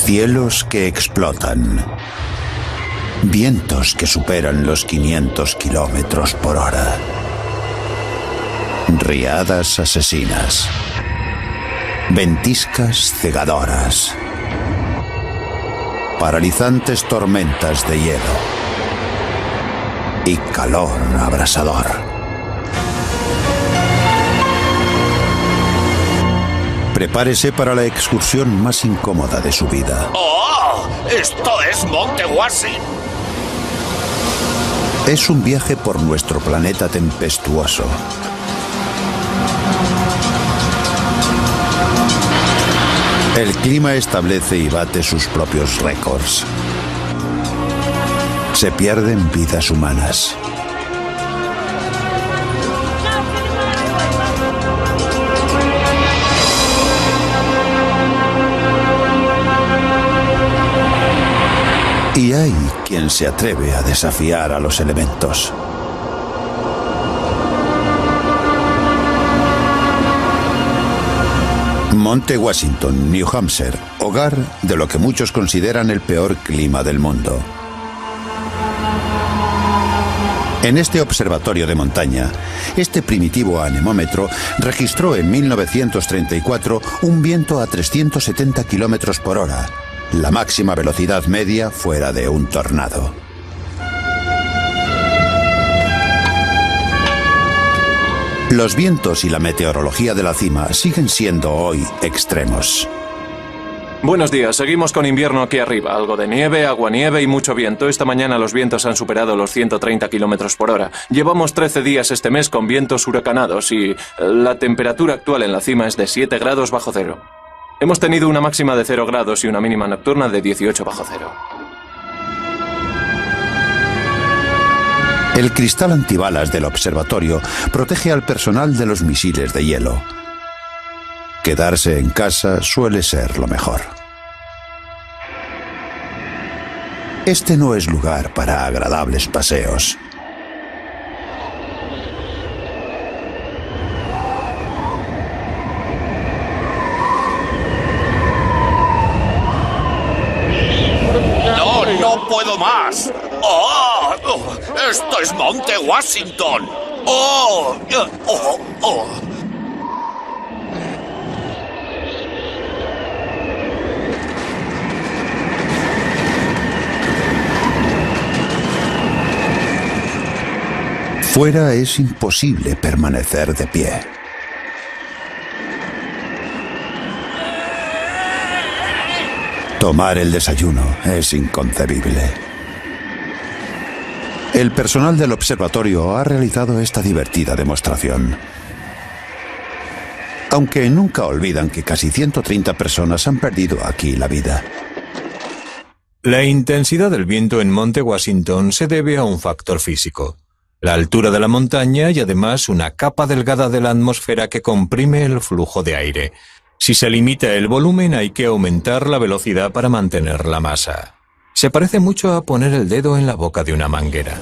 Cielos que explotan. Vientos que superan los 500 kilómetros por hora. Riadas asesinas. Ventiscas cegadoras. Paralizantes tormentas de hielo. Y calor abrasador. Prepárese para la excursión más incómoda de su vida. ¡Oh! ¡Esto es Monte Washington! Es un viaje por nuestro planeta tempestuoso. El clima establece y bate sus propios récords. Se pierden vidas humanas. Y hay quien se atreve a desafiar a los elementos. Monte Washington, New Hampshire, hogar de lo que muchos consideran el peor clima del mundo. En este observatorio de montaña, este primitivo anemómetro registró en 1934 un viento a 370 kilómetros por hora, la máxima velocidad media fuera de un tornado. Los vientos y la meteorología de la cima siguen siendo hoy extremos. Buenos días, seguimos con invierno aquí arriba. Algo de nieve, aguanieve y mucho viento. Esta mañana los vientos han superado los 130 kilómetros por hora. Llevamos 13 días este mes con vientos huracanados y la temperatura actual en la cima es de 7 grados bajo cero. Hemos tenido una máxima de 0 grados y una mínima nocturna de 18 bajo cero. El cristal antibalas del observatorio protege al personal de los misiles de hielo. Quedarse en casa suele ser lo mejor. Este no es lugar para agradables paseos. ¡No puedo más! ¡Oh! ¡Esto es Monte Washington! ¡Oh! ¡Oh! ¡Oh! Fuera es imposible permanecer de pie. Tomar el desayuno es inconcebible. El personal del observatorio ha realizado esta divertida demostración. Aunque nunca olvidan que casi 130 personas han perdido aquí la vida. La intensidad del viento en Monte Washington se debe a un factor físico. La altura de la montaña y además una capa delgada de la atmósfera que comprime el flujo de aire. Si se limita el volumen, hay que aumentar la velocidad para mantener la masa. Se parece mucho a poner el dedo en la boca de una manguera.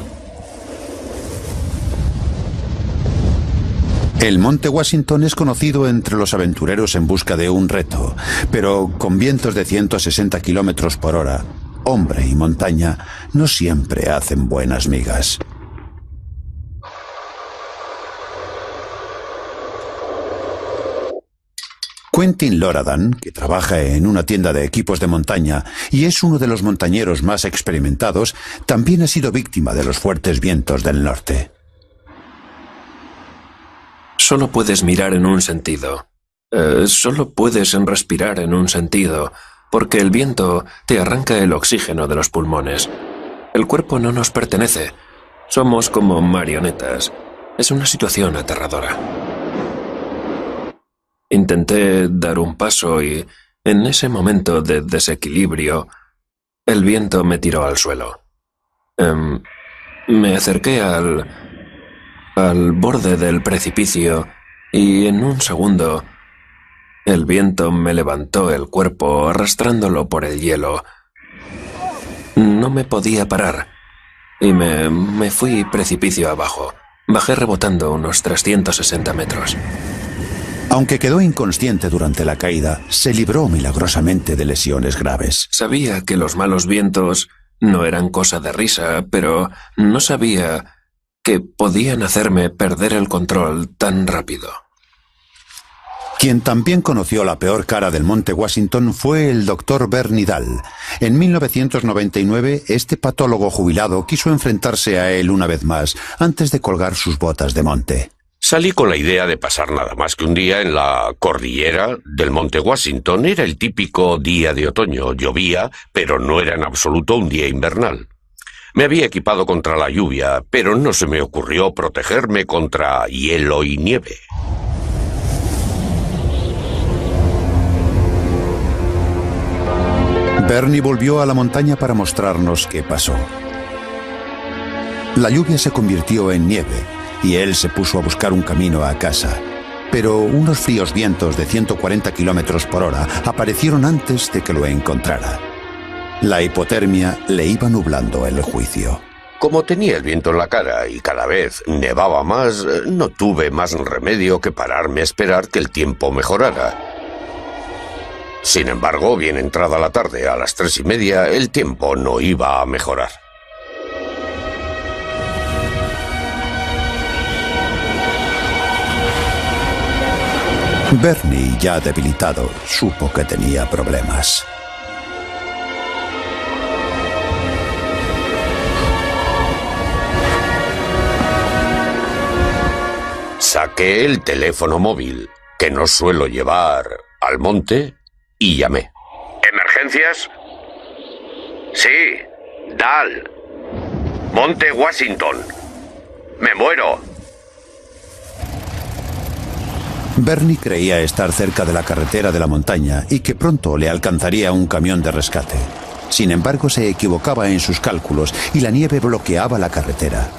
El Monte Washington es conocido entre los aventureros en busca de un reto, pero con vientos de 160 kilómetros por hora, hombre y montaña no siempre hacen buenas migas. Quentin Loradan, que trabaja en una tienda de equipos de montaña y es uno de los montañeros más experimentados, también ha sido víctima de los fuertes vientos del norte. Solo puedes mirar en un sentido. Solo puedes respirar en un sentido, porque el viento te arranca el oxígeno de los pulmones. El cuerpo no nos pertenece. Somos como marionetas. Es una situación aterradora. Intenté dar un paso y, en ese momento de desequilibrio, el viento me tiró al suelo. Me acerqué al borde del precipicio y, en un segundo, el viento me levantó el cuerpo arrastrándolo por el hielo. No me podía parar y me fui precipicio abajo. Bajé rebotando unos 360 metros. Aunque quedó inconsciente durante la caída, se libró milagrosamente de lesiones graves. Sabía que los malos vientos no eran cosa de risa, pero no sabía que podían hacerme perder el control tan rápido. Quien también conoció la peor cara del Monte Washington fue el Dr. Bernie Dahl. En 1999, este patólogo jubilado quiso enfrentarse a él una vez más, antes de colgar sus botas de monte. Salí con la idea de pasar nada más que un día en la cordillera del Monte Washington. Era el típico día de otoño. Llovía, pero no era en absoluto un día invernal. Me había equipado contra la lluvia, pero no se me ocurrió protegerme contra hielo y nieve. Bernie volvió a la montaña para mostrarnos qué pasó. La lluvia se convirtió en nieve y él se puso a buscar un camino a casa. Pero unos fríos vientos de 140 kilómetros por hora aparecieron antes de que lo encontrara. La hipotermia le iba nublando el juicio. Como tenía el viento en la cara y cada vez nevaba más, no tuve más remedio que pararme a esperar que el tiempo mejorara. Sin embargo, bien entrada la tarde, a las 3:30, el tiempo no iba a mejorar. Bernie, ya debilitado, supo que tenía problemas. Saqué el teléfono móvil, que no suelo llevar al monte, y llamé. ¿Emergencias? Sí, Dahl. Monte Washington. Me muero. Bernie creía estar cerca de la carretera de la montaña y que pronto le alcanzaría un camión de rescate. Sin embargo, se equivocaba en sus cálculos y la nieve bloqueaba la carretera.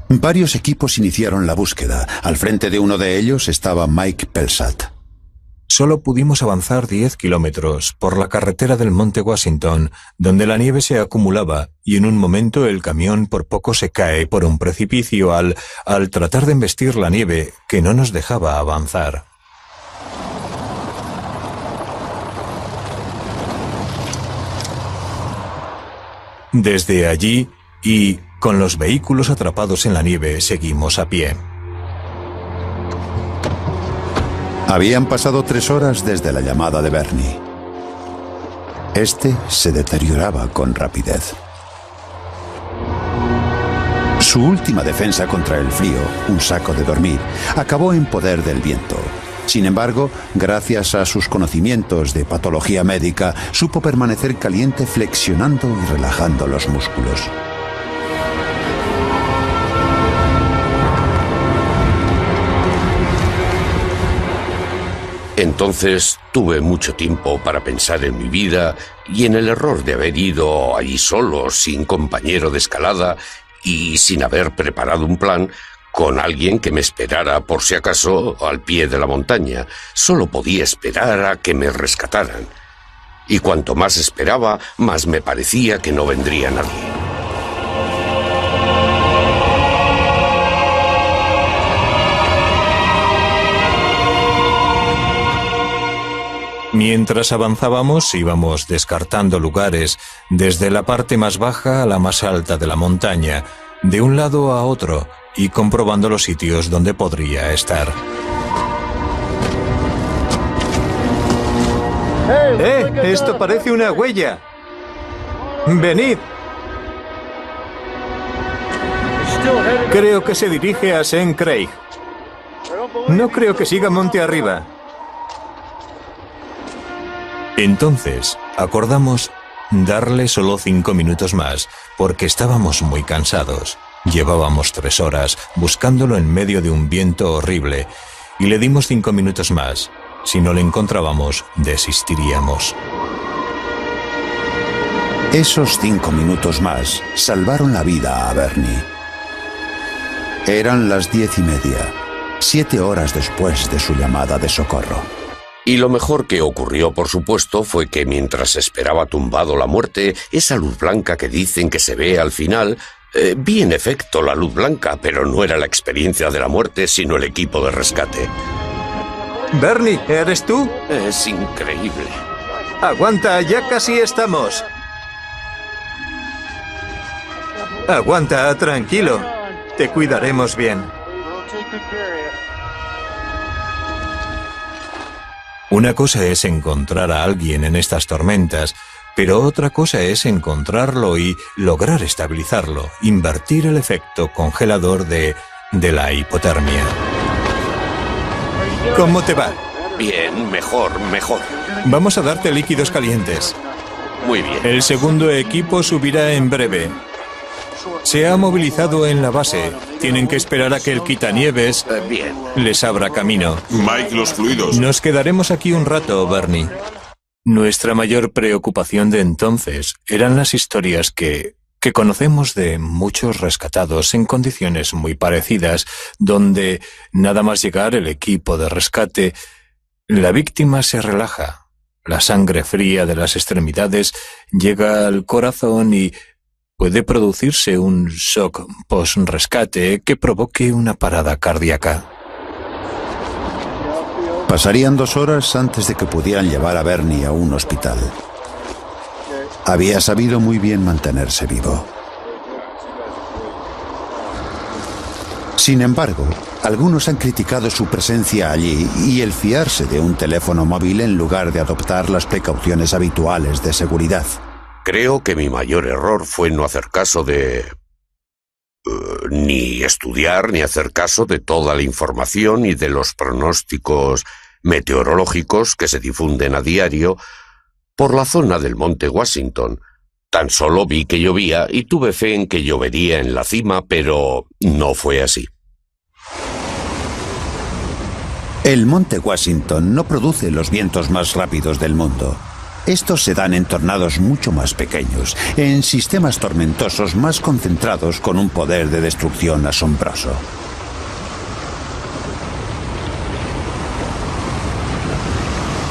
Varios equipos iniciaron la búsqueda. Al frente de uno de ellos estaba Mike Pelsat. Solo pudimos avanzar 10 kilómetros por la carretera del Monte Washington, donde la nieve se acumulaba y en un momento el camión por poco se cae por un precipicio al tratar de embestir la nieve que no nos dejaba avanzar. Desde allí, y con los vehículos atrapados en la nieve, seguimos a pie. Habían pasado 3 horas desde la llamada de Bernie. Este se deterioraba con rapidez. Su última defensa contra el frío, un saco de dormir, acabó en poder del viento. Sin embargo, gracias a sus conocimientos de patología médica, supo permanecer caliente flexionando y relajando los músculos. Entonces tuve mucho tiempo para pensar en mi vida y en el error de haber ido allí solo, sin compañero de escalada y sin haber preparado un plan con alguien que me esperara por si acaso al pie de la montaña. Solo podía esperar a que me rescataran. Y cuanto más esperaba, más me parecía que no vendría nadie. Mientras avanzábamos, íbamos descartando lugares desde la parte más baja a la más alta de la montaña, de un lado a otro, y comprobando los sitios donde podría estar. Esto parece una huella. Venid. Creo que se dirige a St. Craig. No creo que siga monte arriba. Entonces, acordamos darle solo 5 minutos más, porque estábamos muy cansados. Llevábamos 3 horas buscándolo en medio de un viento horrible, y le dimos 5 minutos más. Si no le encontrábamos, desistiríamos. Esos 5 minutos más salvaron la vida a Bernie. Eran las 10:30, 7 horas después de su llamada de socorro. Y lo mejor que ocurrió, por supuesto, fue que mientras esperaba tumbado la muerte, esa luz blanca que dicen que se ve al final, Vi en efecto la luz blanca, pero no era la experiencia de la muerte, sino el equipo de rescate. Bernie, ¿eres tú? Es increíble. Aguanta, ya casi estamos. Aguanta, tranquilo. Te cuidaremos bien. Una cosa es encontrar a alguien en estas tormentas, pero otra cosa es encontrarlo y lograr estabilizarlo, invertir el efecto congelador de la hipotermia. ¿Cómo te va? Bien, mejor. Vamos a darte líquidos calientes. Muy bien. El segundo equipo subirá en breve. Se ha movilizado en la base. Tienen que esperar a que el quitanieves Bien. les abra camino. Mike, los fluidos. Nos quedaremos aquí un rato, Bernie. Nuestra mayor preocupación de entonces eran las historias que conocemos de muchos rescatados en condiciones muy parecidas, donde nada más llegar el equipo de rescate, la víctima se relaja, la sangre fría de las extremidades llega al corazón y puede producirse un shock post-rescate que provoque una parada cardíaca. Pasarían 2 horas antes de que pudieran llevar a Bernie a un hospital. Había sabido muy bien mantenerse vivo. Sin embargo, algunos han criticado su presencia allí y el fiarse de un teléfono móvil en lugar de adoptar las precauciones habituales de seguridad. Creo que mi mayor error fue no hacer caso de... ni estudiar ni hacer caso de toda la información y de los pronósticos meteorológicos que se difunden a diario por la zona del Monte Washington. Tan solo vi que llovía y tuve fe en que llovería en la cima, pero no fue así. El Monte Washington no produce los vientos más rápidos del mundo. Estos se dan en tornados mucho más pequeños, en sistemas tormentosos más concentrados con un poder de destrucción asombroso.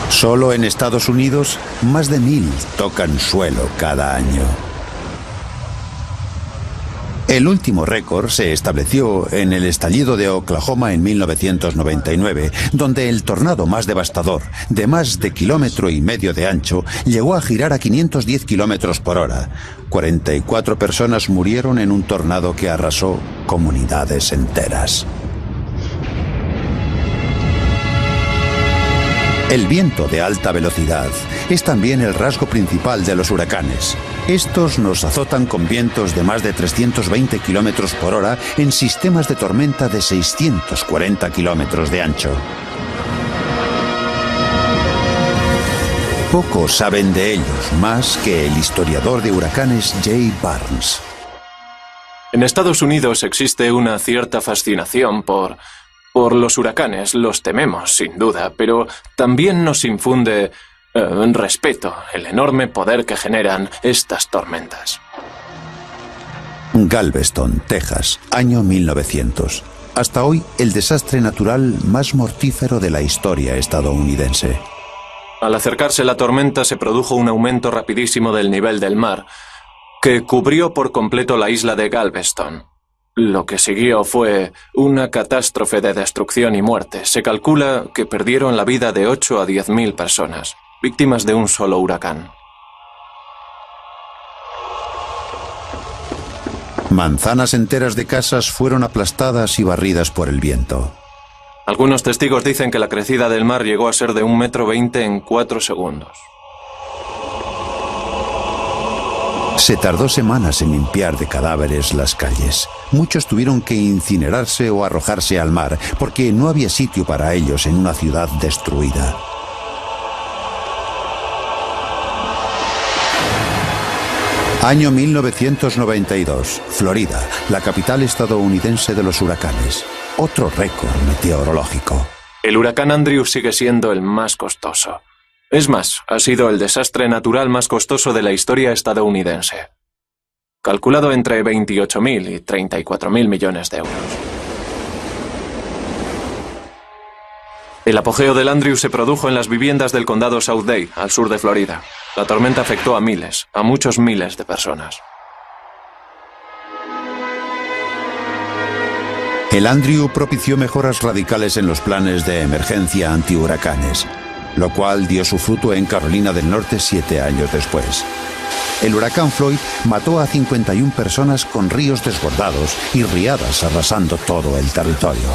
Solo en Estados Unidos, más de 1000 tocan suelo cada año. El último récord se estableció en el estallido de Oklahoma en 1999, donde el tornado más devastador, de más de 1,5 kilómetros de ancho, llegó a girar a 510 kilómetros por hora. 44 personas murieron en un tornado que arrasó comunidades enteras. El viento de alta velocidad es también el rasgo principal de los huracanes. Estos nos azotan con vientos de más de 320 kilómetros por hora en sistemas de tormenta de 640 kilómetros de ancho. Pocos saben de ellos, más que el historiador de huracanes Jay Barnes. En Estados Unidos existe una cierta fascinación por los huracanes. Los tememos, sin duda, pero también nos infunde respeto el enorme poder que generan estas tormentas. Galveston, Texas, año 1900. Hasta hoy, el desastre natural más mortífero de la historia estadounidense. Al acercarse la tormenta se produjo un aumento rapidísimo del nivel del mar, que cubrió por completo la isla de Galveston. Lo que siguió fue una catástrofe de destrucción y muerte. Se calcula que perdieron la vida de 8 a 10.000 personas, víctimas de un solo huracán. Manzanas enteras de casas fueron aplastadas y barridas por el viento. Algunos testigos dicen que la crecida del mar llegó a ser de 1,20 m en 4 segundos. Se tardó semanas en limpiar de cadáveres las calles. Muchos tuvieron que incinerarse o arrojarse al mar, porque no había sitio para ellos en una ciudad destruida. Año 1992, Florida, la capital estadounidense de los huracanes. Otro récord meteorológico. El huracán Andrew sigue siendo el más costoso. Es más, ha sido el desastre natural más costoso de la historia estadounidense. Calculado entre 28.000 y 34.000 millones de euros. El apogeo del Andrew se produjo en las viviendas del condado South Day, al sur de Florida. La tormenta afectó a muchos miles de personas. El Andrew propició mejoras radicales en los planes de emergencia antihuracanes, lo cual dio su fruto en Carolina del Norte 7 años después. El huracán Floyd mató a 51 personas con ríos desbordados y riadas arrasando todo el territorio.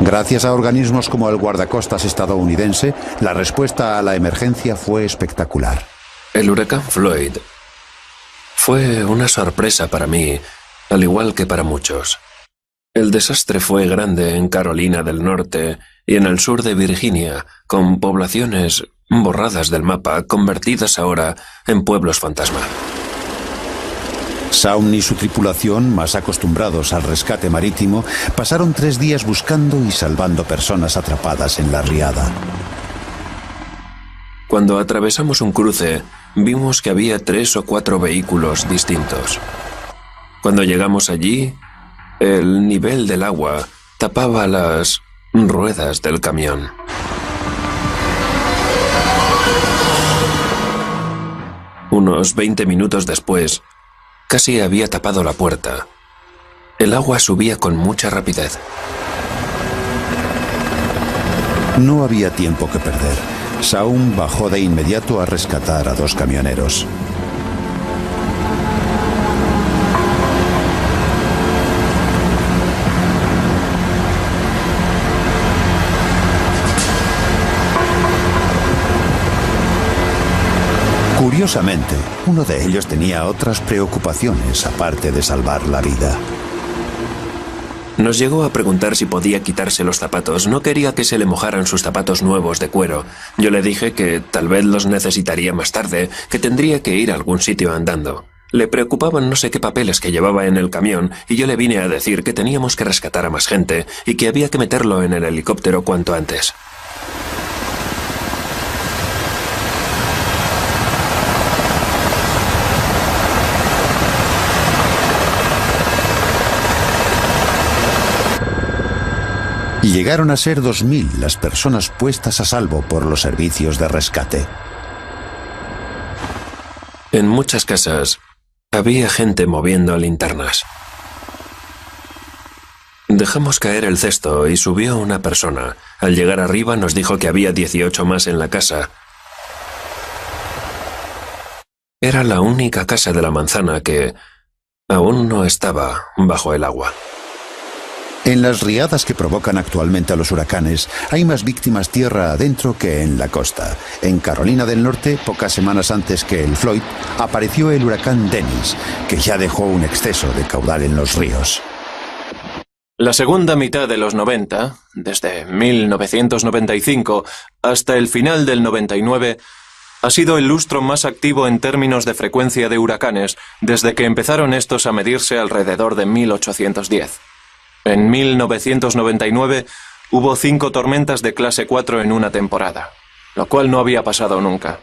Gracias a organismos como el guardacostas estadounidense, la respuesta a la emergencia fue espectacular. El huracán Floyd fue una sorpresa para mí, al igual que para muchos. El desastre fue grande en Carolina del Norte y en el sur de Virginia, con poblaciones borradas del mapa, convertidas ahora en pueblos fantasma. Shaun y su tripulación, más acostumbrados al rescate marítimo, pasaron 3 días buscando y salvando personas atrapadas en la riada. Cuando atravesamos un cruce, vimos que había 3 o 4 vehículos distintos. Cuando llegamos allí, el nivel del agua tapaba las ruedas del camión. Unos 20 minutos después, casi había tapado la puerta. El agua subía con mucha rapidez. No había tiempo que perder. Shaun bajó de inmediato a rescatar a 2 camioneros. Curiosamente, uno de ellos tenía otras preocupaciones aparte de salvar la vida. Nos llegó a preguntar si podía quitarse los zapatos. No quería que se le mojaran sus zapatos nuevos de cuero. Yo le dije que tal vez los necesitaría más tarde, que tendría que ir a algún sitio andando. Le preocupaban no sé qué papeles que llevaba en el camión y yo le vine a decir que teníamos que rescatar a más gente y que había que meterlo en el helicóptero cuanto antes. Llegaron a ser 2000 las personas puestas a salvo por los servicios de rescate. En muchas casas había gente moviendo linternas. Dejamos caer el cesto y subió una persona. Al llegar arriba nos dijo que había 18 más en la casa. Era la única casa de la manzana que aún no estaba bajo el agua. En las riadas que provocan actualmente a los huracanes, hay más víctimas tierra adentro que en la costa. En Carolina del Norte, pocas semanas antes que el Floyd, apareció el huracán Dennis, que ya dejó un exceso de caudal en los ríos. La segunda mitad de los 90, desde 1995 hasta el final del 99, ha sido el lustro más activo en términos de frecuencia de huracanes desde que empezaron estos a medirse alrededor de 1810. En 1999 hubo 5 tormentas de clase 4 en una temporada, lo cual no había pasado nunca.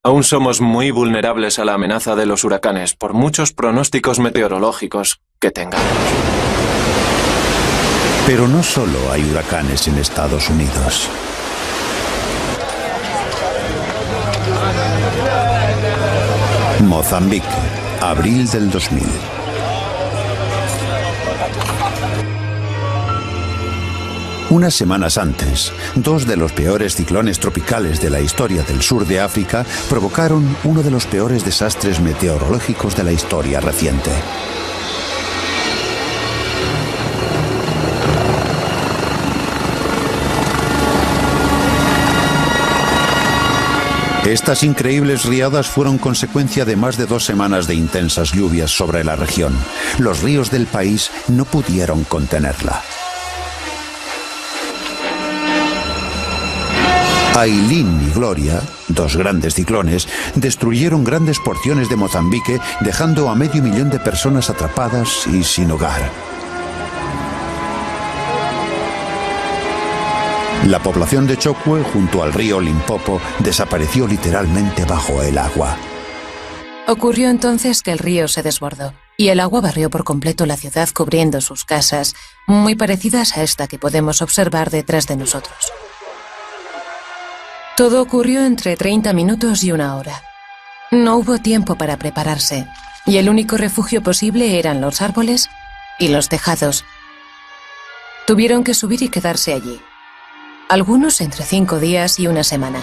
Aún somos muy vulnerables a la amenaza de los huracanes, por muchos pronósticos meteorológicos que tengamos. Pero no solo hay huracanes en Estados Unidos. Mozambique, abril del 2000. Unas semanas antes, 2 de los peores ciclones tropicales de la historia del sur de África provocaron uno de los peores desastres meteorológicos de la historia reciente. Estas increíbles riadas fueron consecuencia de más de 2 semanas de intensas lluvias sobre la región. Los ríos del país no pudieron contenerla. Aileen y Gloria, 2 grandes ciclones, destruyeron grandes porciones de Mozambique, dejando a 500.000 de personas atrapadas y sin hogar. La población de Chokwe, junto al río Limpopo, desapareció literalmente bajo el agua. Ocurrió entonces que el río se desbordó y el agua barrió por completo la ciudad, cubriendo sus casas, muy parecidas a esta que podemos observar detrás de nosotros. Todo ocurrió entre 30 minutos y 1 hora. No hubo tiempo para prepararse, y el único refugio posible eran los árboles y los tejados. Tuvieron que subir y quedarse allí. Algunos entre 5 días y una semana.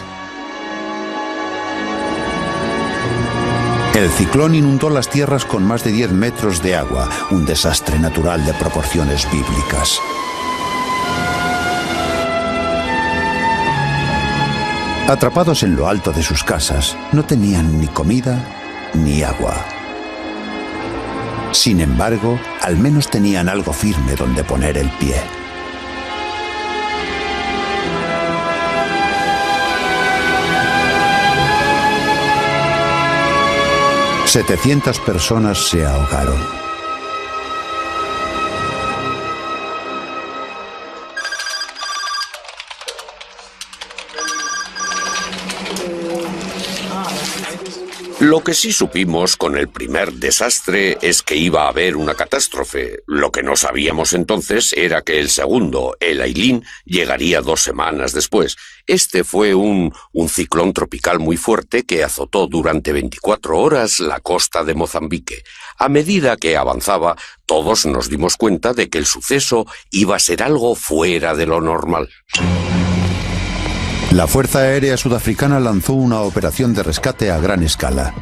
El ciclón inundó las tierras con más de 10 metros de agua, un desastre natural de proporciones bíblicas. Atrapados en lo alto de sus casas, no tenían ni comida ni agua. Sin embargo, al menos tenían algo firme donde poner el pie. ...700 personas se ahogaron. Lo que sí supimos con el primer desastre es que iba a haber una catástrofe. Lo que no sabíamos entonces era que el segundo, el Aileen, llegaría 2 semanas después. Este fue un ciclón tropical muy fuerte que azotó durante 24 horas la costa de Mozambique. A medida que avanzaba, todos nos dimos cuenta de que el suceso iba a ser algo fuera de lo normal. La Fuerza Aérea Sudafricana lanzó una operación de rescate a gran escala.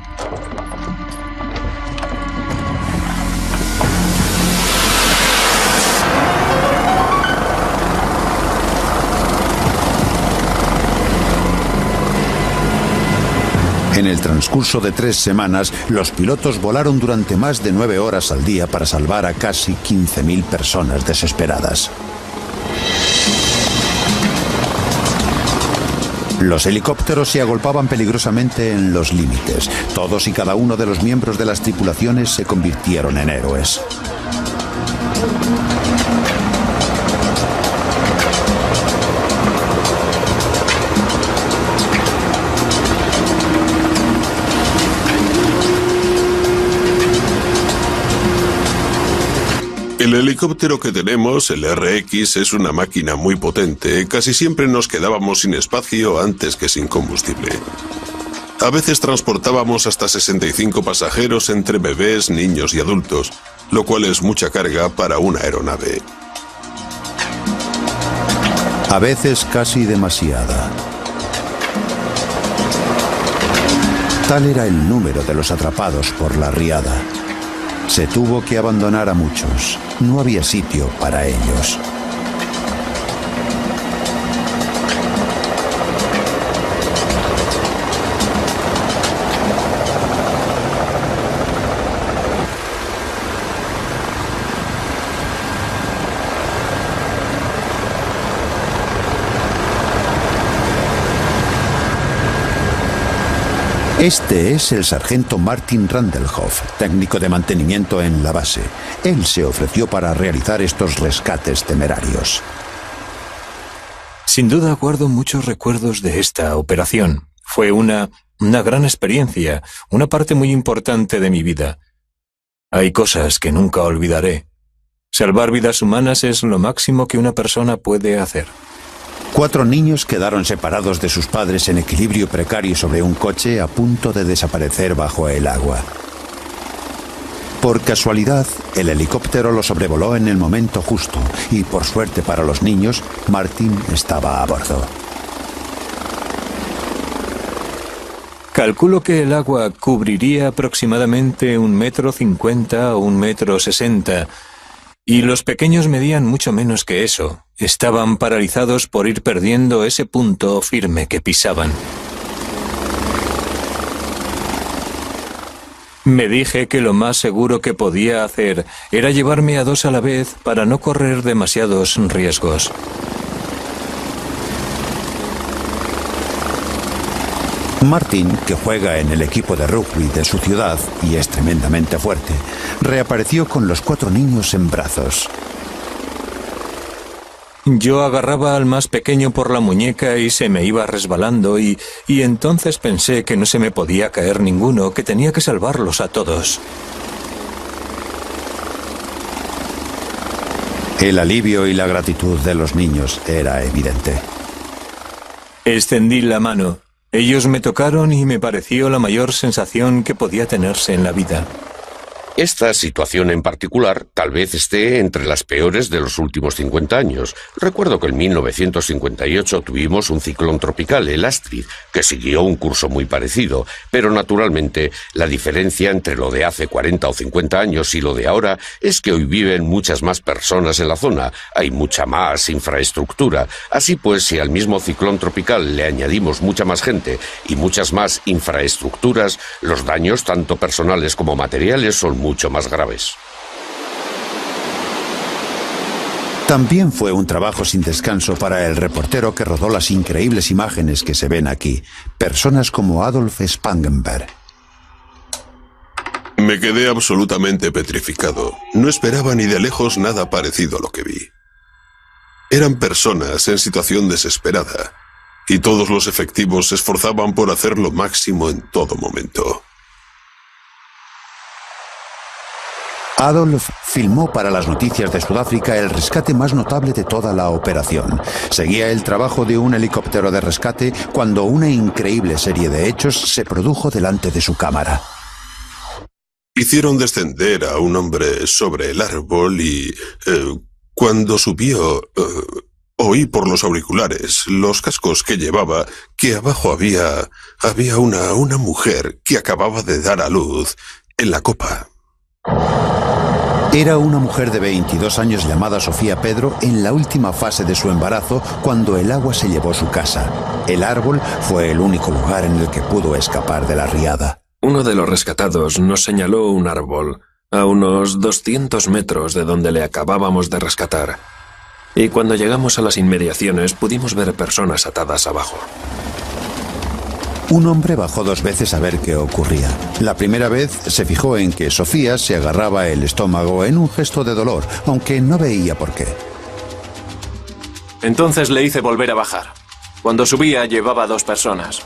En el transcurso de 3 semanas, los pilotos volaron durante más de 9 horas al día para salvar a casi 15.000 personas desesperadas. Los helicópteros se agolpaban peligrosamente en los límites. Todos y cada uno de los miembros de las tripulaciones se convirtieron en héroes. El helicóptero que tenemos, el RX, es una máquina muy potente. Casi siempre nos quedábamos sin espacio antes que sin combustible. A veces transportábamos hasta 65 pasajeros entre bebés, niños y adultos, lo cual es mucha carga para una aeronave. A veces casi demasiada. Tal era el número de los atrapados por la riada. Se tuvo que abandonar a muchos. No había sitio para ellos. Este es el sargento Martin Randelhoff, técnico de mantenimiento en la base. Él se ofreció para realizar estos rescates temerarios. Sin duda guardo muchos recuerdos de esta operación. Fue una gran experiencia, una parte muy importante de mi vida. Hay cosas que nunca olvidaré. Salvar vidas humanas es lo máximo que una persona puede hacer. 4 niños quedaron separados de sus padres en equilibrio precario sobre un coche a punto de desaparecer bajo el agua. Por casualidad, el helicóptero lo sobrevoló en el momento justo y, por suerte para los niños, Martin estaba a bordo. Calculo que el agua cubriría aproximadamente 1,50 m o 1,60 m. Y los pequeños medían mucho menos que eso. Estaban paralizados por ir perdiendo ese punto firme que pisaban. Me dije que lo más seguro que podía hacer era llevarme a 2 a la vez para no correr demasiados riesgos. Martin, que juega en el equipo de rugby de su ciudad y es tremendamente fuerte, reapareció con los 4 niños en brazos. Yo agarraba al más pequeño por la muñeca y se me iba resbalando y entonces pensé que no se me podía caer ninguno, que tenía que salvarlos a todos. El alivio y la gratitud de los niños era evidente. Extendí la mano. Ellos me tocaron y me pareció la mayor sensación que podía tenerse en la vida. Esta situación en particular tal vez esté entre las peores de los últimos 50 años. Recuerdo que en 1958 tuvimos un ciclón tropical, el Astrid, que siguió un curso muy parecido, pero naturalmente la diferencia entre lo de hace 40 o 50 años y lo de ahora es que hoy viven muchas más personas en la zona, hay mucha más infraestructura. Así pues, si al mismo ciclón tropical le añadimos mucha más gente y muchas más infraestructuras, los daños, tanto personales como materiales, son mucho más graves. También fue un trabajo sin descanso para el reportero que rodó las increíbles imágenes que se ven aquí. Personas como Adolf Spangenberg. Me quedé absolutamente petrificado. No esperaba ni de lejos nada parecido a lo que vi. Eran personas en situación desesperada, y todos los efectivos se esforzaban por hacer lo máximo en todo momento. Adolf filmó para las noticias de Sudáfrica el rescate más notable de toda la operación. Seguía el trabajo de un helicóptero de rescate cuando una increíble serie de hechos se produjo delante de su cámara. Hicieron descender a un hombre sobre el árbol y cuando subió, oí por los auriculares, los cascos que llevaba, que abajo había una mujer que acababa de dar a luz en la copa. Era una mujer de 22 años llamada Sofía Pedro en la última fase de su embarazo cuando el agua se llevó su casa. El árbol fue el único lugar en el que pudo escapar de la riada. Uno de los rescatados nos señaló un árbol a unos 200 metros de donde le acabábamos de rescatar. Y cuando llegamos a las inmediaciones pudimos ver personas atadas abajo. Un hombre bajó 2 veces a ver qué ocurría. La primera vez se fijó en que Sofía se agarraba el estómago en un gesto de dolor, aunque no veía por qué. Entonces le hice volver a bajar. Cuando subía llevaba 2 personas.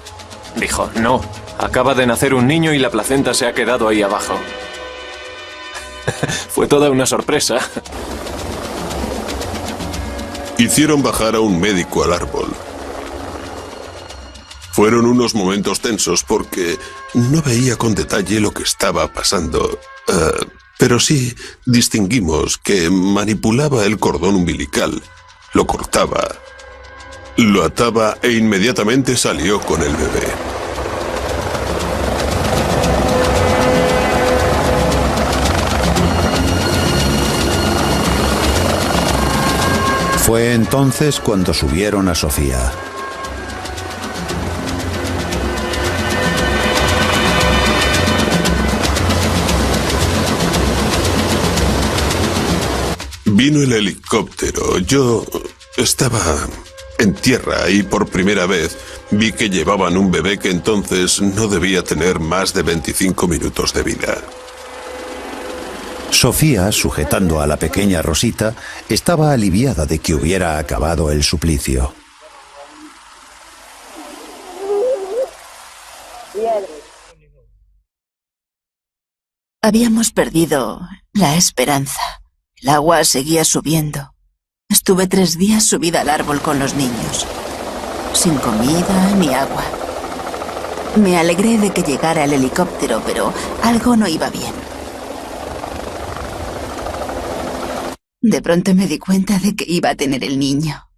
Dijo, no, acaba de nacer un niño y la placenta se ha quedado ahí abajo. Fue toda una sorpresa. Hicieron bajar a un médico al árbol. Fueron unos momentos tensos porque no veía con detalle lo que estaba pasando, pero sí distinguimos que manipulaba el cordón umbilical, lo cortaba, lo ataba e inmediatamente salió con el bebé. Fue entonces cuando subieron a Sofía. Vino el helicóptero. Yo estaba en tierra y por primera vez vi que llevaban un bebé que entonces no debía tener más de 25 minutos de vida. Sofía, sujetando a la pequeña Rosita, estaba aliviada de que hubiera acabado el suplicio. Habíamos perdido la esperanza. El agua seguía subiendo. Estuve 3 días subida al árbol con los niños, sin comida ni agua. Me alegré de que llegara el helicóptero, pero algo no iba bien. De pronto me di cuenta de que iba a tener el niño.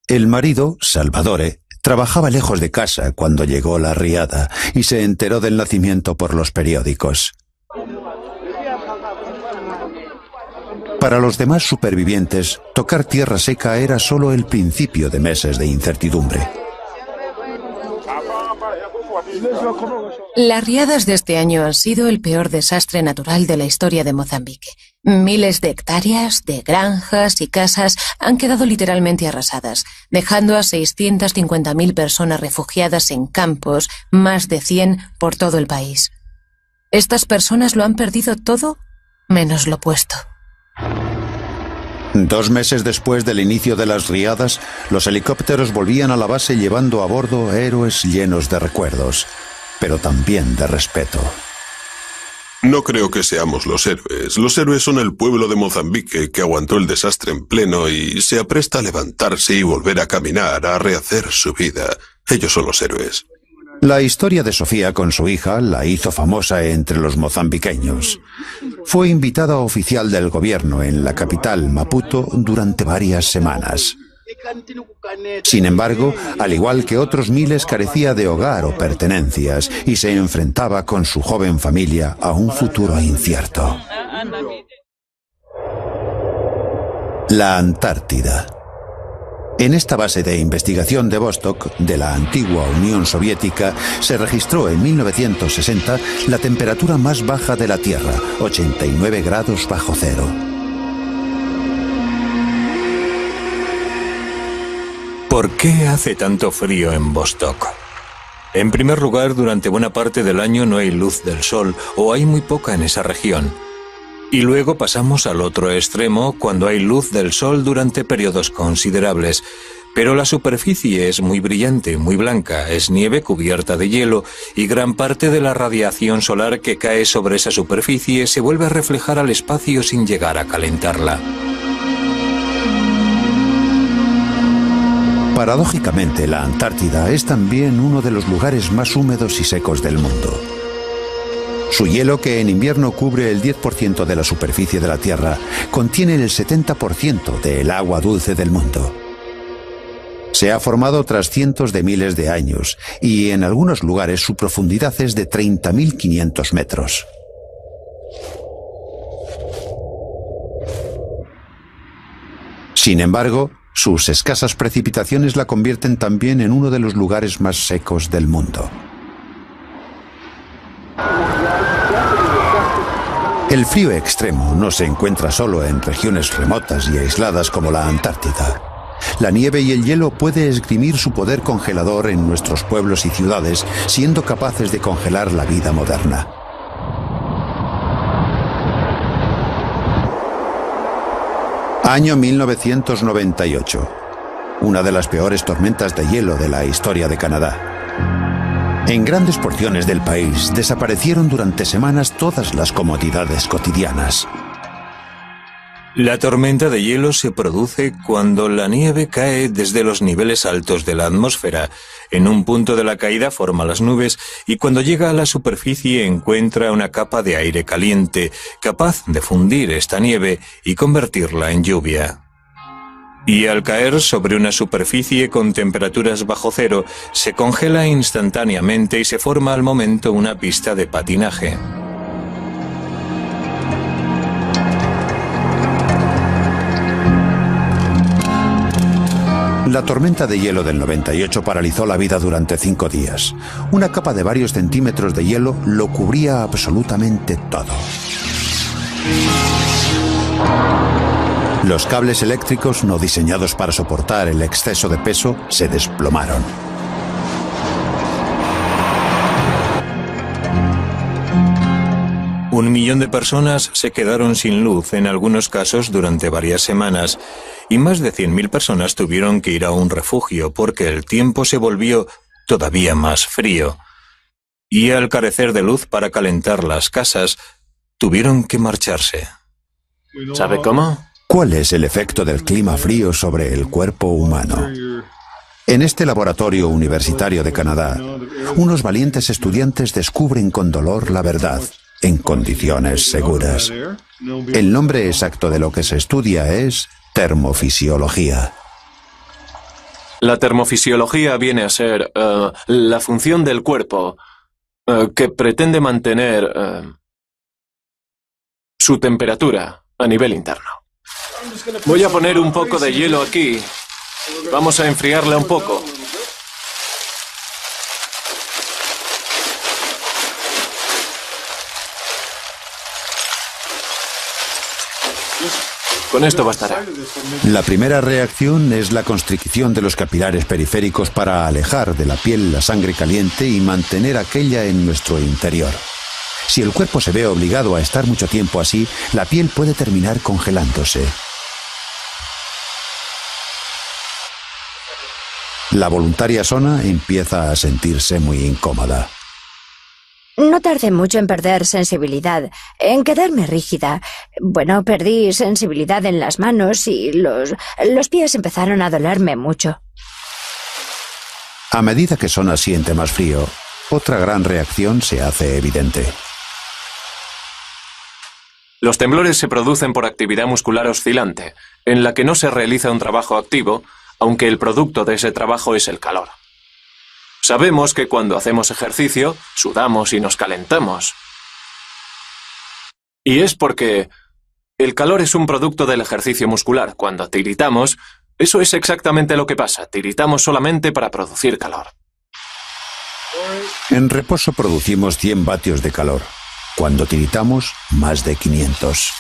El marido, Salvatore, trabajaba lejos de casa cuando llegó la riada y se enteró del nacimiento por los periódicos. Para los demás supervivientes, tocar tierra seca era solo el principio de meses de incertidumbre. Las riadas de este año han sido el peor desastre natural de la historia de Mozambique. Miles de hectáreas, de granjas y casas han quedado literalmente arrasadas, dejando a 650.000 personas refugiadas en campos, más de 100 por todo el país. Estas personas lo han perdido todo menos lo puesto. 2 meses después del inicio de las riadas, los helicópteros volvían a la base llevando a bordo héroes llenos de recuerdos, pero también de respeto. No creo que seamos los héroes. Los héroes son el pueblo de Mozambique que aguantó el desastre en pleno y se apresta a levantarse y volver a caminar, a rehacer su vida. Ellos son los héroes. La historia de Sofía con su hija la hizo famosa entre los mozambiqueños. Fue invitada oficial del gobierno en la capital, Maputo, durante varias semanas. Sin embargo, al igual que otros miles, carecía de hogar o pertenencias y se enfrentaba con su joven familia a un futuro incierto. La Antártida. En esta base de investigación de Vostok, de la antigua Unión Soviética, se registró en 1960 la temperatura más baja de la Tierra, 89 grados bajo cero. ¿Por qué hace tanto frío en Vostok? En primer lugar, durante buena parte del año no hay luz del sol, o hay muy poca en esa región. Y luego pasamos al otro extremo, cuando hay luz del sol durante periodos considerables. Pero la superficie es muy brillante, muy blanca, es nieve cubierta de hielo, y gran parte de la radiación solar que cae sobre esa superficie se vuelve a reflejar al espacio sin llegar a calentarla. Paradójicamente, la Antártida es también uno de los lugares más húmedos y secos del mundo. Su hielo, que en invierno cubre el 10% de la superficie de la Tierra, contiene el 70% del agua dulce del mundo. Se ha formado tras cientos de miles de años y en algunos lugares su profundidad es de 30.500 metros. Sin embargo, sus escasas precipitaciones la convierten también en uno de los lugares más secos del mundo. El frío extremo no se encuentra solo en regiones remotas y aisladas como la Antártida. La nieve y el hielo puede esgrimir su poder congelador en nuestros pueblos y ciudades, siendo capaces de congelar la vida moderna. Año 1998. Una de las peores tormentas de hielo de la historia de Canadá. En grandes porciones del país desaparecieron durante semanas todas las comodidades cotidianas. La tormenta de hielo se produce cuando la nieve cae desde los niveles altos de la atmósfera. En un punto de la caída forma las nubes y cuando llega a la superficie encuentra una capa de aire caliente, capaz de fundir esta nieve y convertirla en lluvia. Y al caer sobre una superficie con temperaturas bajo cero, se congela instantáneamente y se forma al momento una pista de patinaje. La tormenta de hielo del 98 paralizó la vida durante 5 días. Una capa de varios centímetros de hielo lo cubría absolutamente todo. Los cables eléctricos no diseñados para soportar el exceso de peso se desplomaron. Un millón de personas se quedaron sin luz, en algunos casos durante varias semanas, y más de 100.000 personas tuvieron que ir a un refugio porque el tiempo se volvió todavía más frío. Y al carecer de luz para calentar las casas, tuvieron que marcharse. ¿Sabe cómo? ¿Cuál es el efecto del clima frío sobre el cuerpo humano? En este laboratorio universitario de Canadá, unos valientes estudiantes descubren con dolor la verdad, en condiciones seguras. El nombre exacto de lo que se estudia es termofisiología. La termofisiología viene a ser la función del cuerpo que pretende mantener su temperatura a nivel interno. Voy a poner un poco de hielo aquí. Vamos a enfriarla un poco. Con esto bastará. La primera reacción es la constricción de los capilares periféricos para alejar de la piel la sangre caliente y mantener aquella en nuestro interior. Si el cuerpo se ve obligado a estar mucho tiempo así, la piel puede terminar congelándose. La voluntaria Sona empieza a sentirse muy incómoda. No tardé mucho en perder sensibilidad, en quedarme rígida. Bueno, perdí sensibilidad en las manos y los pies empezaron a dolerme mucho. A medida que Sona siente más frío, otra gran reacción se hace evidente. Los temblores se producen por actividad muscular oscilante, en la que no se realiza un trabajo activo, aunque el producto de ese trabajo es el calor. Sabemos que cuando hacemos ejercicio, sudamos y nos calentamos. Y es porque el calor es un producto del ejercicio muscular. Cuando tiritamos, eso es exactamente lo que pasa. Tiritamos solamente para producir calor. En reposo producimos 100 vatios de calor. Cuando tiritamos, más de 500.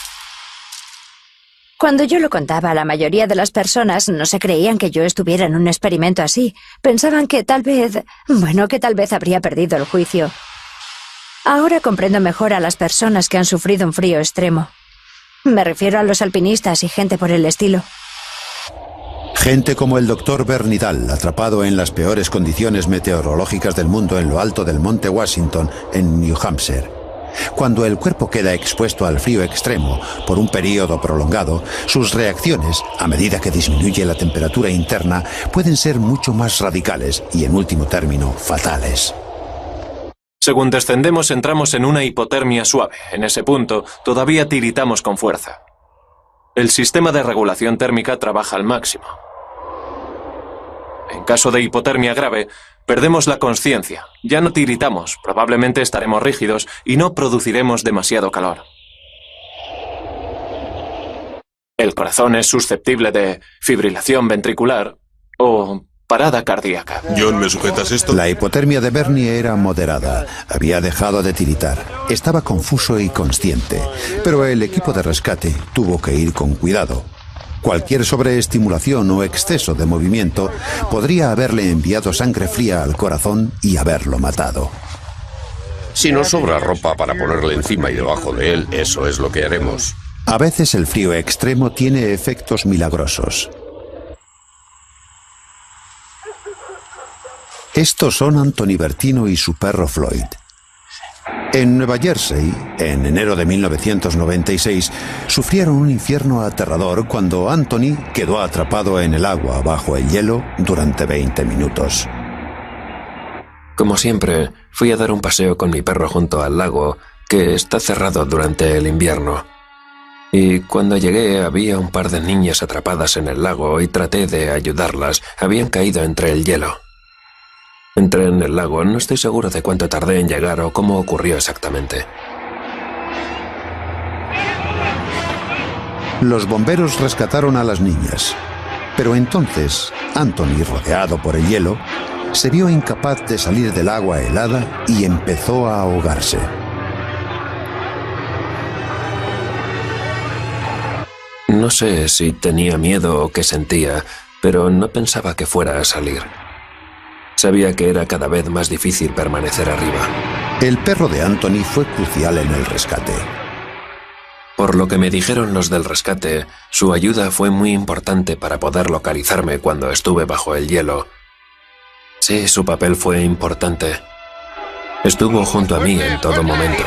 Cuando yo lo contaba, la mayoría de las personas no se creían que yo estuviera en un experimento así. Pensaban que tal vez habría perdido el juicio. Ahora comprendo mejor a las personas que han sufrido un frío extremo. Me refiero a los alpinistas y gente por el estilo. Gente como el Dr. Bernidal, atrapado en las peores condiciones meteorológicas del mundo en lo alto del monte Washington, en New Hampshire. Cuando el cuerpo queda expuesto al frío extremo por un periodo prolongado, sus reacciones, a medida que disminuye la temperatura interna, pueden ser mucho más radicales y, en último término, fatales. Según descendemos, entramos en una hipotermia suave. En ese punto, todavía tiritamos con fuerza. El sistema de regulación térmica trabaja al máximo. En caso de hipotermia grave, perdemos la consciencia, ya no tiritamos, probablemente estaremos rígidos y no produciremos demasiado calor. El corazón es susceptible de fibrilación ventricular o parada cardíaca. John, ¿me sujetas esto? La hipotermia de Bernie era moderada. Había dejado de tiritar. Estaba confuso y consciente, pero el equipo de rescate tuvo que ir con cuidado. Cualquier sobreestimulación o exceso de movimiento podría haberle enviado sangre fría al corazón y haberlo matado. Si nos sobra ropa para ponerle encima y debajo de él, eso es lo que haremos. A veces el frío extremo tiene efectos milagrosos. Estos son Anthony Bertino y su perro Floyd. En Nueva Jersey, en enero de 1996, sufrieron un infierno aterrador cuando Anthony quedó atrapado en el agua bajo el hielo durante 20 minutos. Como siempre, fui a dar un paseo con mi perro junto al lago, que está cerrado durante el invierno. Y cuando llegué había un par de niñas atrapadas en el lago y traté de ayudarlas. Habían caído entre el hielo. Entré en el lago, no estoy seguro de cuánto tardé en llegar o cómo ocurrió exactamente. Los bomberos rescataron a las niñas, pero entonces Anthony, rodeado por el hielo, se vio incapaz de salir del agua helada y empezó a ahogarse. No sé si tenía miedo o qué sentía, pero no pensaba que fuera a salir. Sabía que era cada vez más difícil permanecer arriba. El perro de Anthony fue crucial en el rescate. Por lo que me dijeron los del rescate, su ayuda fue muy importante para poder localizarme cuando estuve bajo el hielo. Sí, su papel fue importante. Estuvo junto a mí en todo momento.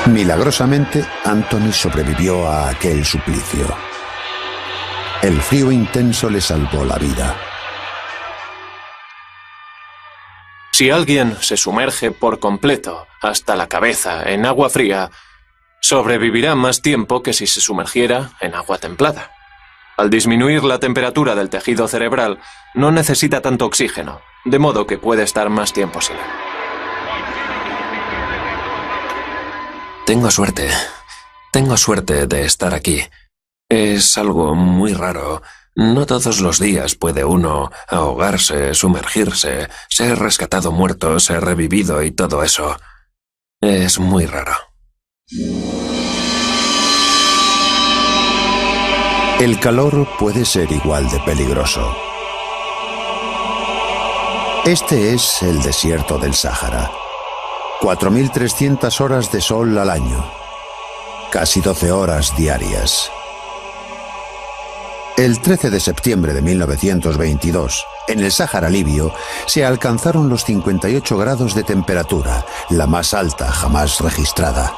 Milagrosamente, Anthony sobrevivió a aquel suplicio. El frío intenso le salvó la vida. Si alguien se sumerge por completo, hasta la cabeza, en agua fría, sobrevivirá más tiempo que si se sumergiera en agua templada. Al disminuir la temperatura del tejido cerebral, no necesita tanto oxígeno, de modo que puede estar más tiempo sin él. Tengo suerte de estar aquí. Es algo muy raro. No todos los días puede uno ahogarse, sumergirse, ser rescatado muerto, ser revivido y todo eso. Es muy raro. El calor puede ser igual de peligroso. Este es el desierto del Sáhara. 4.300 horas de sol al año. Casi 12 horas diarias. El 13 de septiembre de 1922, en el Sáhara libio, se alcanzaron los 58 grados de temperatura, la más alta jamás registrada.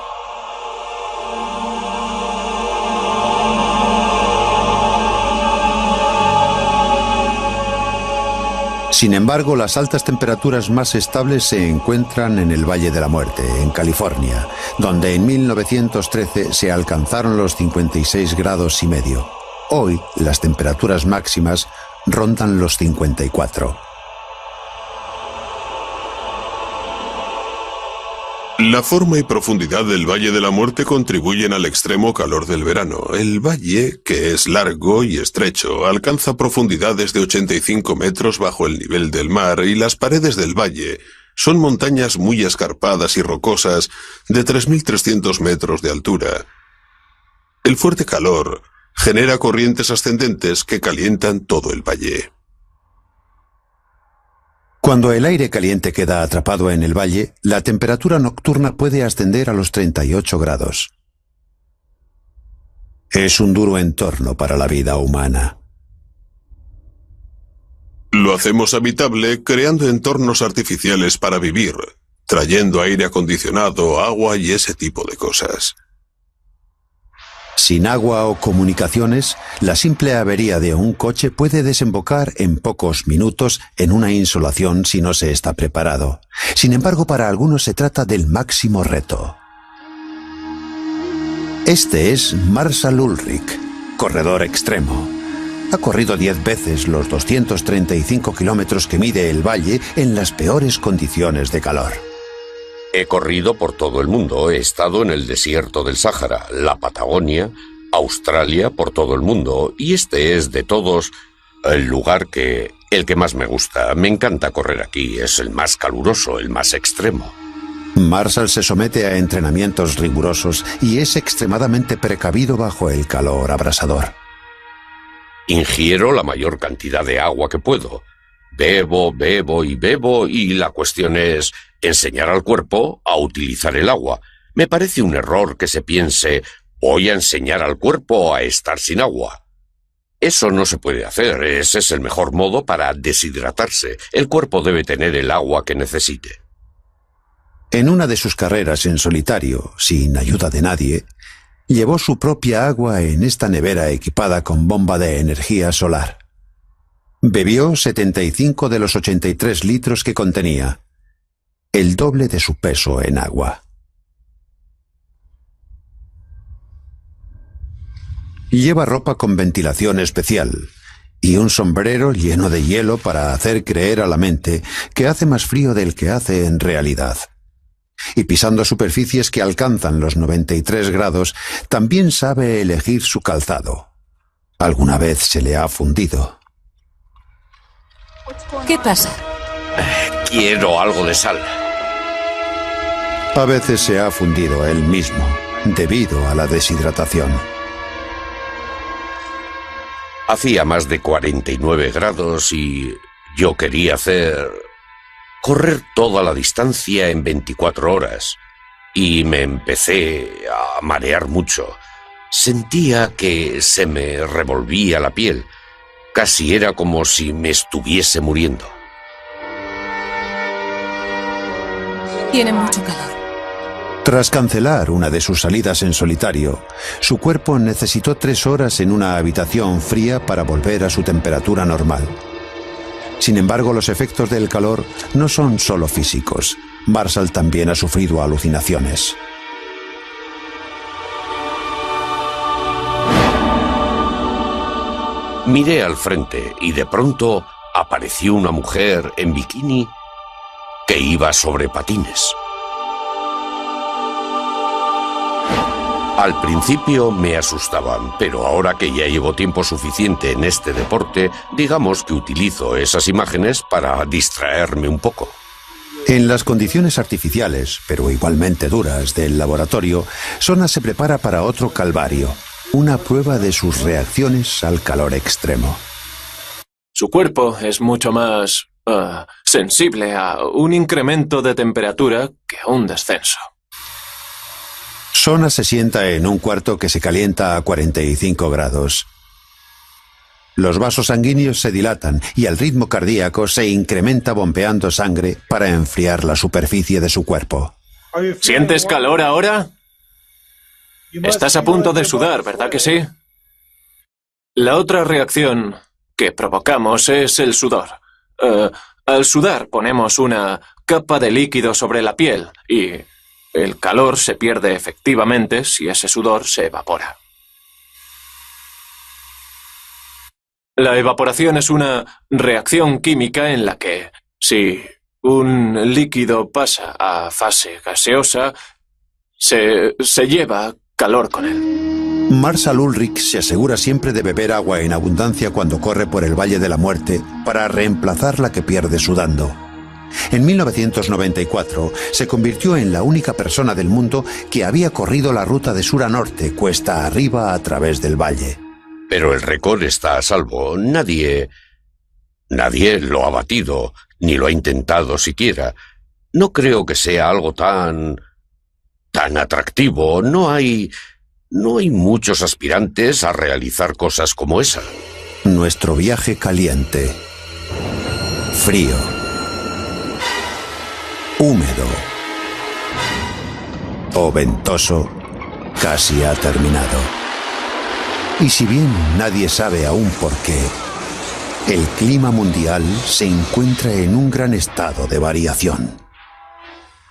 Sin embargo, las altas temperaturas más estables se encuentran en el Valle de la Muerte, en California, donde en 1913 se alcanzaron los 56 grados y medio. Hoy, las temperaturas máximas rondan los 54. La forma y profundidad del Valle de la Muerte contribuyen al extremo calor del verano. El valle, que es largo y estrecho, alcanza profundidades de 85 metros bajo el nivel del mar y las paredes del valle son montañas muy escarpadas y rocosas de 3.300 metros de altura. El fuerte calor genera corrientes ascendentes que calientan todo el valle. Cuando el aire caliente queda atrapado en el valle, la temperatura nocturna puede ascender a los 38 grados. Es un duro entorno para la vida humana. Lo hacemos habitable creando entornos artificiales para vivir, trayendo aire acondicionado, agua y ese tipo de cosas. Sin agua o comunicaciones, la simple avería de un coche puede desembocar en pocos minutos en una insolación si no se está preparado. Sin embargo, para algunos se trata del máximo reto. Este es Marshall Ulrich, corredor extremo. Ha corrido 10 veces los 235 kilómetros que mide el valle en las peores condiciones de calor. He corrido por todo el mundo, he estado en el desierto del Sáhara, la Patagonia, Australia, por todo el mundo, y este es de todos el lugar el que más me gusta. Me encanta correr aquí, es el más caluroso, el más extremo. Marshall se somete a entrenamientos rigurosos y es extremadamente precavido bajo el calor abrasador. Ingiero la mayor cantidad de agua que puedo. Bebo y la cuestión es enseñar al cuerpo a utilizar el agua. Me parece un error que se piense, voy a enseñar al cuerpo a estar sin agua. Eso no se puede hacer, ese es el mejor modo para deshidratarse. El cuerpo debe tener el agua que necesite. En una de sus carreras en solitario, sin ayuda de nadie, llevó su propia agua en esta nevera equipada con bomba de energía solar. Bebió 75 de los 83 litros que contenía, el doble de su peso en agua. Lleva ropa con ventilación especial y un sombrero lleno de hielo para hacer creer a la mente que hace más frío del que hace en realidad. Y pisando superficies que alcanzan los 93 grados, también sabe elegir su calzado. Alguna vez se le ha fundido. ¿Qué pasa? Quiero algo de sal. A veces se ha fundido él mismo, debido a la deshidratación. Hacía más de 49 grados y yo quería correr toda la distancia en 24 horas. Y me empecé a marear mucho. Sentía que se me revolvía la piel. Casi era como si me estuviese muriendo. Tiene mucho calor. Tras cancelar una de sus salidas en solitario, su cuerpo necesitó 3 horas en una habitación fría para volver a su temperatura normal. Sin embargo, los efectos del calor no son solo físicos. Marshall también ha sufrido alucinaciones. Miré al frente y de pronto apareció una mujer en bikini que iba sobre patines. Al principio me asustaban, pero ahora que ya llevo tiempo suficiente en este deporte, digamos que utilizo esas imágenes para distraerme un poco. En las condiciones artificiales, pero igualmente duras, del laboratorio, Sona se prepara para otro calvario, una prueba de sus reacciones al calor extremo. Su cuerpo es mucho más sensible a un incremento de temperatura que a un descenso. Sona se sienta en un cuarto que se calienta a 45 grados. Los vasos sanguíneos se dilatan y el ritmo cardíaco se incrementa bombeando sangre para enfriar la superficie de su cuerpo. ¿Sientes calor ahora? Estás a punto de sudar, ¿verdad que sí? La otra reacción que provocamos es el sudor. Al sudar ponemos una capa de líquido sobre la piel y el calor se pierde efectivamente si ese sudor se evapora. La evaporación es una reacción química en la que, si un líquido pasa a fase gaseosa, se lleva calor con él. Marshall Ulrich se asegura siempre de beber agua en abundancia cuando corre por el Valle de la Muerte para reemplazar la que pierde sudando. En 1994 se convirtió en la única persona del mundo que había corrido la ruta de sur a norte, cuesta arriba a través del valle. Pero el récord está a salvo. Nadie lo ha batido, ni lo ha intentado siquiera. No creo que sea algo tan atractivo. No hay muchos aspirantes a realizar cosas como esa. Nuestro viaje caliente, frío, húmedo o ventoso casi ha terminado. Y si bien nadie sabe aún por qué, el clima mundial se encuentra en un gran estado de variación.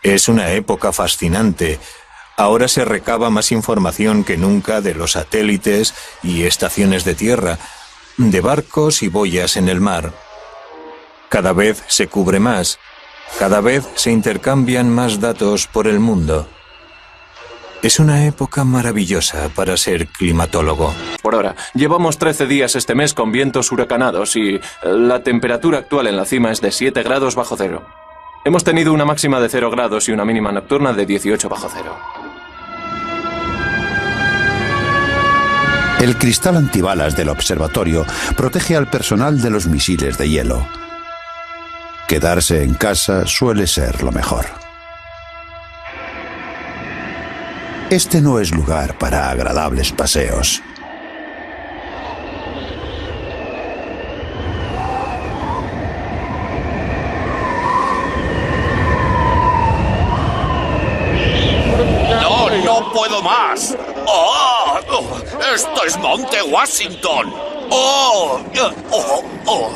Es una época fascinante. Ahora se recaba más información que nunca de los satélites y estaciones de tierra, de barcos y boyas en el mar. Cada vez se cubre más, cada vez se intercambian más datos por el mundo. Es una época maravillosa para ser climatólogo. Por hora. Llevamos 13 días este mes con vientos huracanados y la temperatura actual en la cima es de 7 grados bajo cero. Hemos tenido una máxima de 0 grados y una mínima nocturna de 18 bajo cero. El cristal antibalas del observatorio protege al personal de los misiles de hielo. Quedarse en casa suele ser lo mejor. Este no es lugar para agradables paseos. ¡No puedo más! ¡Oh! ¡Esto es Monte Washington! ¡Oh! ¡Oh! ¡Oh!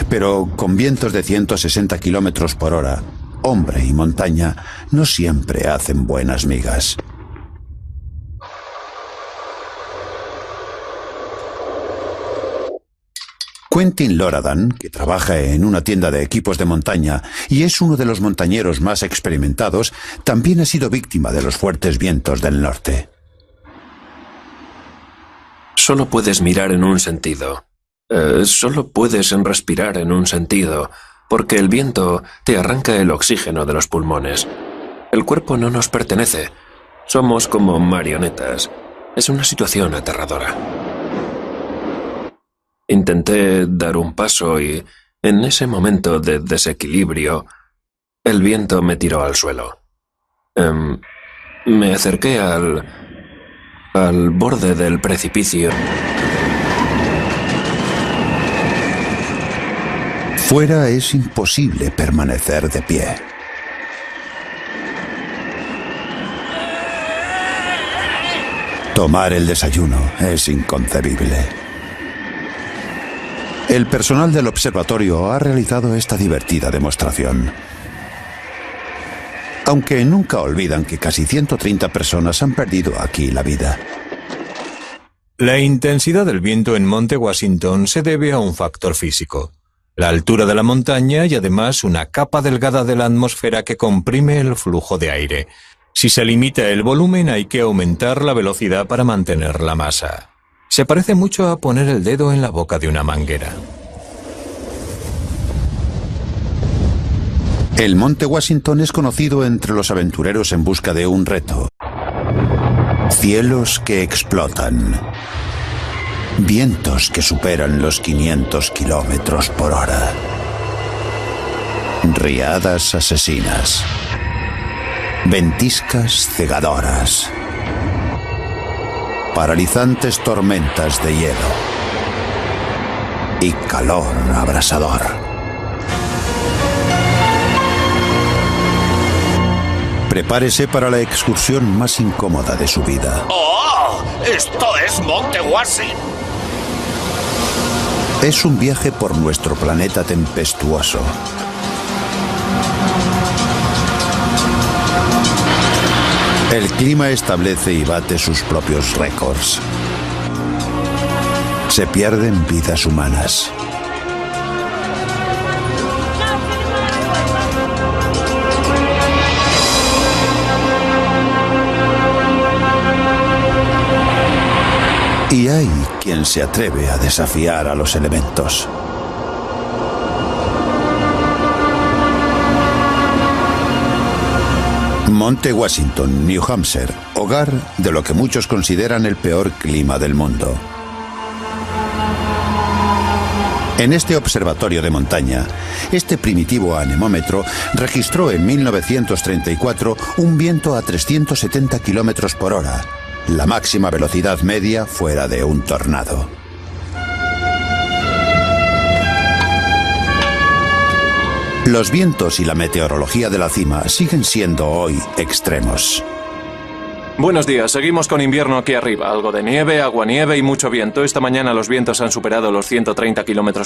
Pero con vientos de 160 kilómetros por hora, hombre y montaña no siempre hacen buenas migas. Quentin Loradan, que trabaja en una tienda de equipos de montaña y es uno de los montañeros más experimentados, también ha sido víctima de los fuertes vientos del norte. Solo puedes mirar en un sentido. Solo puedes respirar en un sentido, porque el viento te arranca el oxígeno de los pulmones. El cuerpo no nos pertenece. Somos como marionetas. Es una situación aterradora. Intenté dar un paso y, en ese momento de desequilibrio, el viento me tiró al suelo. Me acerqué al borde del precipicio. Fuera es imposible permanecer de pie. Tomar el desayuno es inconcebible. El personal del observatorio ha realizado esta divertida demostración. Aunque nunca olvidan que casi 130 personas han perdido aquí la vida. La intensidad del viento en Monte Washington se debe a un factor físico. La altura de la montaña y además una capa delgada de la atmósfera que comprime el flujo de aire. Si se limita el volumen hay que aumentar la velocidad para mantener la masa. Se parece mucho a poner el dedo en la boca de una manguera. El Monte Washington es conocido entre los aventureros en busca de un reto. Cielos que explotan. Vientos que superan los 500 kilómetros por hora. Riadas asesinas. Ventiscas cegadoras. Paralizantes tormentas de hielo. Y calor abrasador. Prepárese para la excursión más incómoda de su vida. ¡Oh! ¡Esto es Monte Washington! Es un viaje por nuestro planeta tempestuoso. El clima establece y bate sus propios récords. Se pierden vidas humanas. Y hay quien se atreve a desafiar a los elementos. Monte Washington, New Hampshire, hogar de lo que muchos consideran el peor clima del mundo. En este observatorio de montaña, este primitivo anemómetro registró en 1934 un viento a 370 kilómetros por hora, la máxima velocidad media fuera de un tornado. Los vientos y la meteorología de la cima siguen siendo hoy extremos. Buenos días, seguimos con invierno aquí arriba. Algo de nieve, aguanieve y mucho viento. Esta mañana los vientos han superado los 130 kilómetros